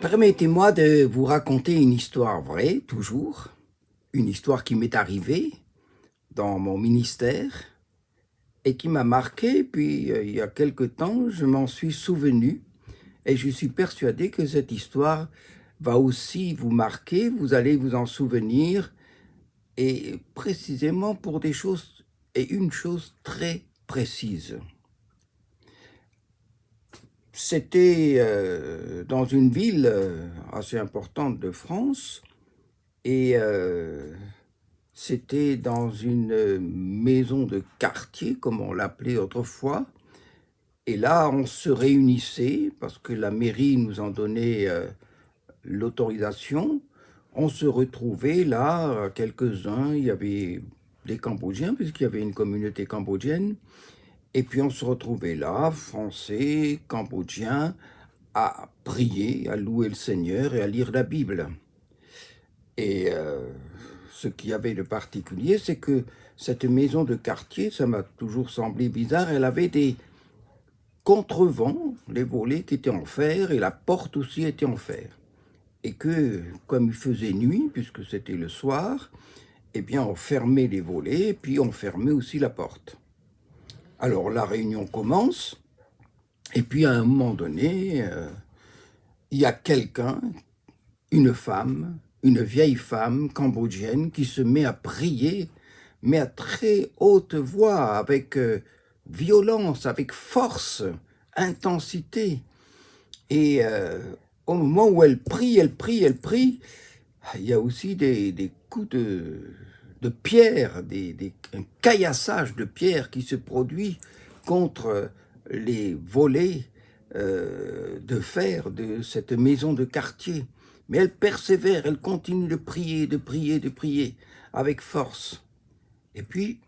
Permettez-moi de vous raconter une histoire vraie, toujours, une histoire qui m'est arrivée dans mon ministère et qui m'a marqué, puis il y a quelque temps, je m'en suis souvenu et je suis persuadé que cette histoire va aussi vous marquer, vous allez vous en souvenir, et précisément pour des choses, et une chose très précise. C'était dans une ville assez importante de France, et c'était dans une maison de quartier, comme on l'appelait autrefois. Et là, on se réunissait, parce que la mairie nous en donnait l'autorisation. On se retrouvait là, quelques-uns, il y avait des Cambodgiens, puisqu'il y avait une communauté cambodgienne. Et puis on se retrouvait là, Français, Cambodgiens, à prier, à louer le Seigneur et à lire la Bible. Et ce qu'il y avait de particulier, c'est que cette maison de quartier, ça m'a toujours semblé bizarre, elle avait des contrevents, les volets qui étaient en fer, et la porte aussi était en fer. Et que, comme il faisait nuit, puisque c'était le soir, eh bien on fermait les volets, et puis on fermait aussi la porte. Alors la réunion commence, et puis à un moment donné, il y a quelqu'un, une femme, une vieille femme cambodgienne qui se met à prier, mais à très haute voix, avec violence, avec force, intensité. Et au moment où elle prie, il y a aussi des coups de pierre, un caillassage de pierre qui se produit contre les volets de fer de cette maison de quartier. Mais elle persévère, elle continue de prier, de prier, de prier, avec force. Et puis,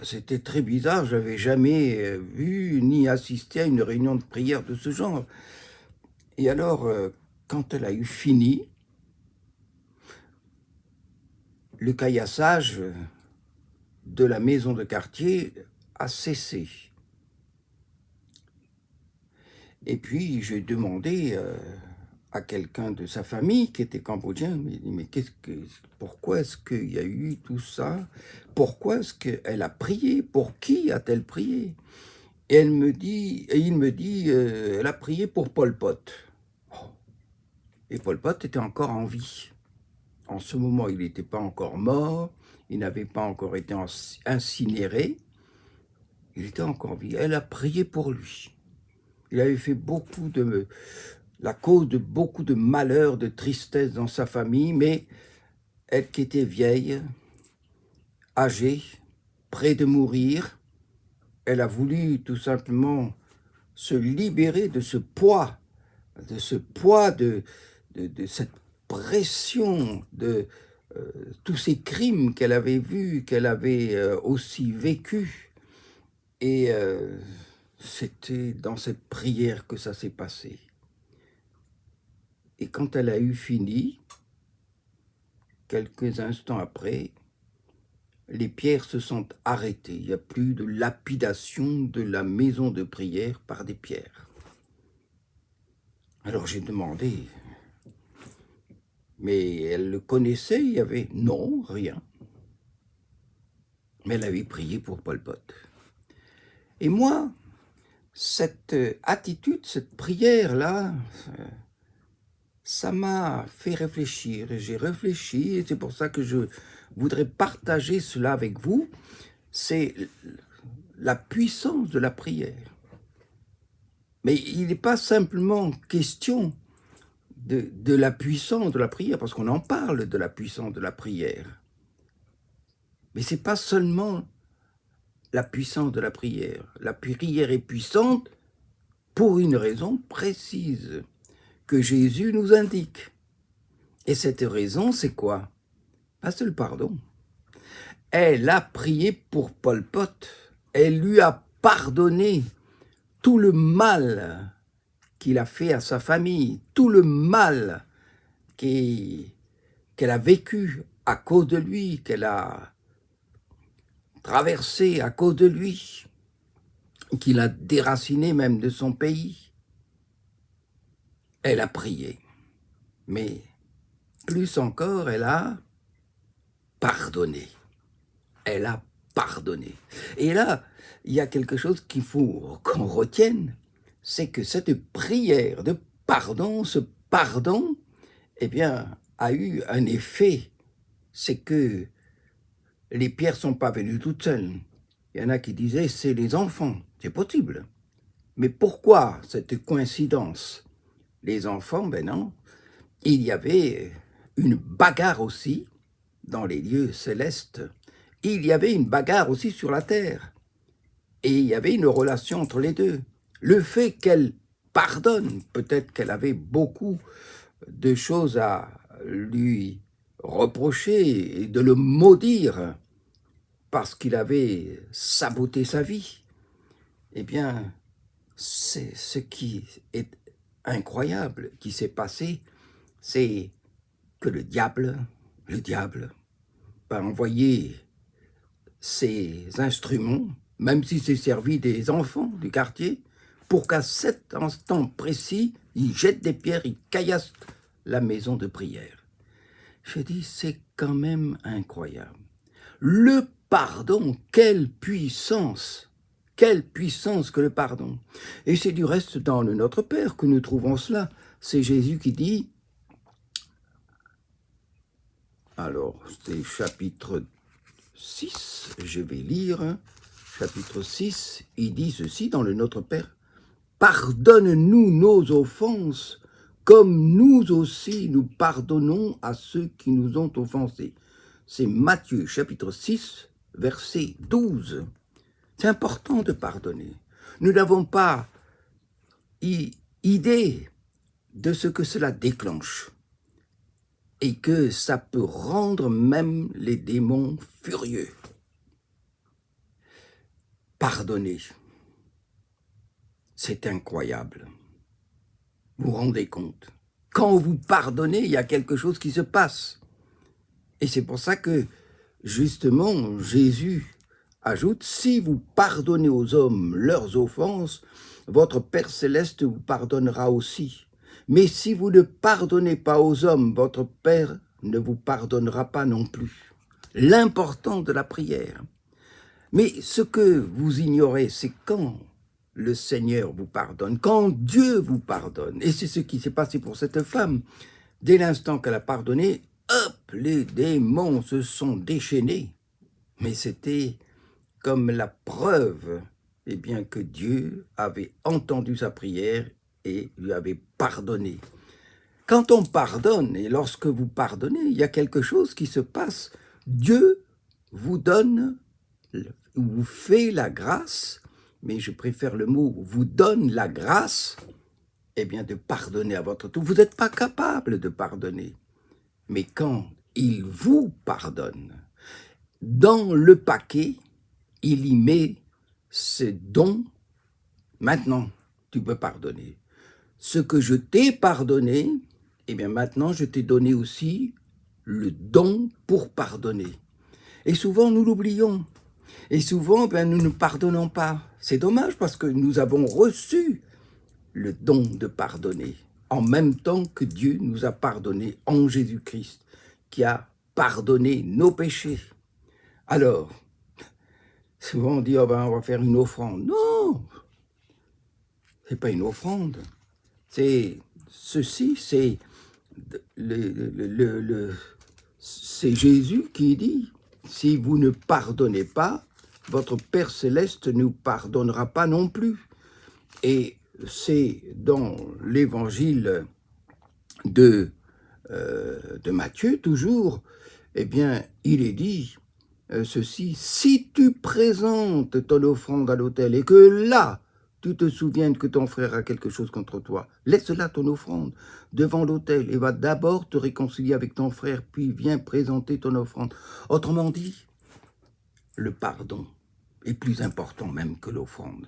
c'était très bizarre, je n'avais jamais vu ni assisté à une réunion de prière de ce genre. Et alors, quand elle a eu fini, le caillassage de la maison de quartier a cessé. Et puis, j'ai demandé à quelqu'un de sa famille qui était cambodgien, mais pourquoi est-ce qu'il y a eu tout ça? Pourquoi est-ce qu'elle a prié? Pour qui a-t-elle prié? Et il me dit, elle a prié pour Pol Pot. Et Pol Pot était encore en vie. En ce moment, il n'était pas encore mort, il n'avait pas encore été incinéré, il était encore vie. Elle a prié pour lui. Il avait fait la cause de beaucoup de malheurs, de tristesse dans sa famille, mais elle qui était vieille, âgée, près de mourir, elle a voulu tout simplement se libérer de ce poids, de cette pression, de tous ces crimes qu'elle avait vus, qu'elle avait aussi vécus. Et c'était dans cette prière que ça s'est passé. Et quand elle a eu fini, quelques instants après, les pierres se sont arrêtées. Il n'y a plus de lapidation de la maison de prière par des pierres. Alors j'ai demandé, mais elle le connaissait, il y avait... Non, rien. Mais elle avait prié pour Pol Pot. Et moi, cette attitude, cette prière-là, ça m'a fait réfléchir. Et j'ai réfléchi, et c'est pour ça que je voudrais partager cela avec vous. C'est la puissance de la prière. Mais il n'est pas simplement question de la puissance de la prière, parce qu'on en parle de la puissance de la prière. Mais ce n'est pas seulement la puissance de la prière. La prière est puissante pour une raison précise que Jésus nous indique. Et cette raison, c'est quoi? C'est le pardon. Elle a prié pour Pol Pot. Elle lui a pardonné tout le mal qu'il a fait à sa famille, tout le mal qu'elle a vécu à cause de lui, qu'elle a traversé à cause de lui, qu'il a déraciné même de son pays. elle a prié. Mais plus encore, elle a pardonné. Elle a pardonné. Et là, il y a quelque chose qu'il faut qu'on retienne, c'est que cette prière de pardon, ce pardon, eh bien, a eu un effet. C'est que les pierres sont pas venues toutes seules. Il y en a qui disaient, c'est les enfants. C'est possible. Mais pourquoi cette coïncidence? Les enfants, ben non. Il y avait une bagarre aussi dans les lieux célestes. Il y avait une bagarre aussi sur la terre. Et il y avait une relation entre les deux. Le fait qu'elle pardonne, peut-être qu'elle avait beaucoup de choses à lui reprocher et de le maudire parce qu'il avait saboté sa vie, eh bien, c'est ce qui est incroyable qui s'est passé, c'est que le diable va envoyer ses instruments, même si c'est servi des enfants du quartier, pour qu'à cet instant précis, ils jettent des pierres, ils caillassent la maison de prière. Je dis, c'est quand même incroyable. Le pardon, quelle puissance que le pardon. Et c'est du reste dans le Notre Père que nous trouvons cela. C'est Jésus qui dit, alors c'est chapitre 6, je vais lire, chapitre 6, il dit ceci dans le Notre Père, « Pardonne-nous nos offenses, comme nous aussi nous pardonnons à ceux qui nous ont offensés. » C'est Matthieu, chapitre 6, verset 12. C'est important de pardonner. Nous n'avons pas idée de ce que cela déclenche et que ça peut rendre même les démons furieux. Pardonner, c'est incroyable. Vous vous rendez compte? Quand vous pardonnez, il y a quelque chose qui se passe. Et c'est pour ça que, justement, Jésus ajoute, « Si vous pardonnez aux hommes leurs offenses, votre Père céleste vous pardonnera aussi. Mais si vous ne pardonnez pas aux hommes, votre Père ne vous pardonnera pas non plus. » L'important de la prière. Mais ce que vous ignorez, c'est quand le Seigneur vous pardonne, quand Dieu vous pardonne. Et c'est ce qui s'est passé pour cette femme. Dès l'instant qu'elle a pardonné, hop, les démons se sont déchaînés. Mais c'était comme la preuve, eh bien, que Dieu avait entendu sa prière et lui avait pardonné. Quand on pardonne, et lorsque vous pardonnez, il y a quelque chose qui se passe. Dieu vous donne, vous fait la grâce, mais je préfère le mot, vous donne la grâce, eh bien, de pardonner à votre tour. Vous n'êtes pas capable de pardonner. Mais quand il vous pardonne, dans le paquet, il y met ce don. Maintenant, tu peux pardonner. Ce que je t'ai pardonné, eh bien maintenant, je t'ai donné aussi le don pour pardonner. Et souvent, nous l'oublions. Et souvent, nous ne pardonnons pas. C'est dommage parce que nous avons reçu le don de pardonner en même temps que Dieu nous a pardonné en Jésus-Christ, qui a pardonné nos péchés. Alors, souvent on dit, oh on va faire une offrande. Non, c'est pas une offrande. C'est ceci, c'est c'est Jésus qui dit, si vous ne pardonnez pas, votre Père céleste ne vous pardonnera pas non plus. Et c'est dans l'évangile de Matthieu, toujours, eh bien, il est dit ceci, si tu présentes ton offrande à l'autel et que là, tu te souviennes que ton frère a quelque chose contre toi, laisse là ton offrande devant l'autel et va d'abord te réconcilier avec ton frère, puis viens présenter ton offrande. Autrement dit, le pardon est plus important même que l'offrande.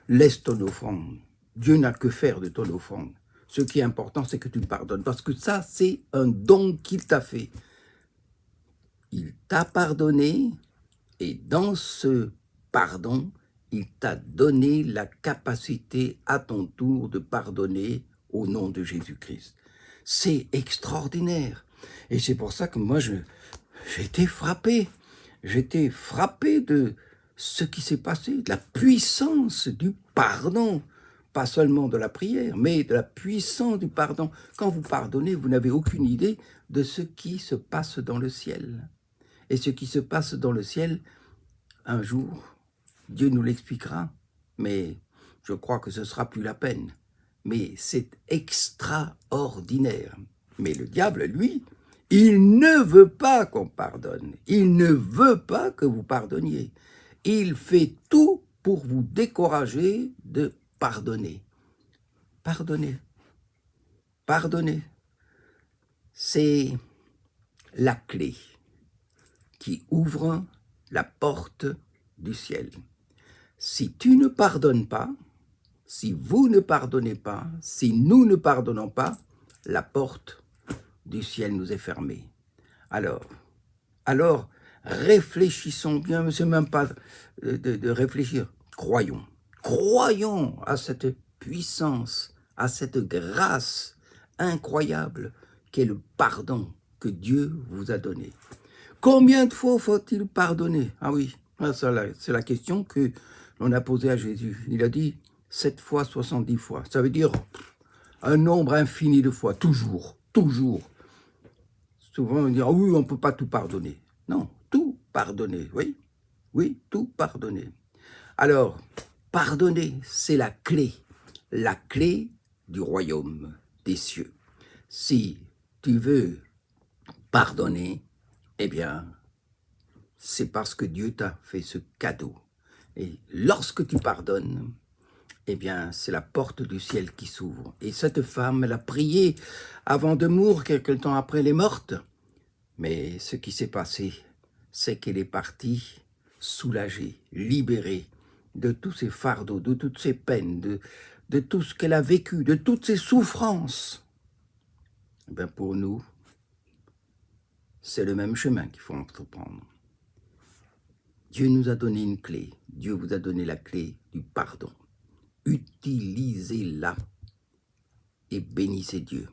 Laisse ton offrande. Dieu n'a que faire de ton offrande. Ce qui est important, c'est que tu pardonnes, parce que ça, c'est un don qu'il t'a fait. Il t'a pardonné, et dans ce pardon, il t'a donné la capacité à ton tour de pardonner au nom de Jésus-Christ. C'est extraordinaire. Et c'est pour ça que moi, j'étais frappé. J'étais frappé de ce qui s'est passé, de la puissance du pardon. Pas seulement de la prière, mais de la puissance du pardon. Quand vous pardonnez, vous n'avez aucune idée de ce qui se passe dans le ciel. Et ce qui se passe dans le ciel, un jour, Dieu nous l'expliquera, mais je crois que ce sera plus la peine. Mais c'est extraordinaire. Mais le diable, lui, il ne veut pas qu'on pardonne. Il ne veut pas que vous pardonniez. Il fait tout pour vous décourager de pardonner. Pardonner. Pardonner. C'est la clé qui ouvre la porte du ciel. Si tu ne pardonnes pas, si vous ne pardonnez pas, si nous ne pardonnons pas, la porte du ciel nous est fermée. Alors, réfléchissons bien, mais ce n'est même pas de réfléchir. Croyons à cette puissance, à cette grâce incroyable qu'est le pardon que Dieu vous a donné. Combien de fois faut-il pardonner? Ah oui, c'est la question que l'on a posée à Jésus. Il a dit 7 fois, 70 fois. Ça veut dire un nombre infini de fois, toujours, toujours. Souvent, on dit, ah oui, on ne peut pas tout pardonner. Non, tout pardonner, oui. Oui, tout pardonner. Alors, pardonner, c'est la clé du royaume des cieux. Si tu veux pardonner, eh bien, c'est parce que Dieu t'a fait ce cadeau. Et lorsque tu pardonnes, eh bien, c'est la porte du ciel qui s'ouvre. Et cette femme, elle a prié avant de mourir, quelque temps après, elle est morte. Mais ce qui s'est passé, c'est qu'elle est partie soulagée, libérée de tous ses fardeaux, de toutes ses peines, de tout ce qu'elle a vécu, de toutes ses souffrances. Eh bien, pour nous, c'est le même chemin qu'il faut entreprendre. Dieu nous a donné une clé. Dieu vous a donné la clé du pardon. Utilisez-la et bénissez Dieu.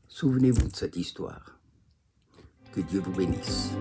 Souvenez-vous de cette histoire. Que Dieu vous bénisse.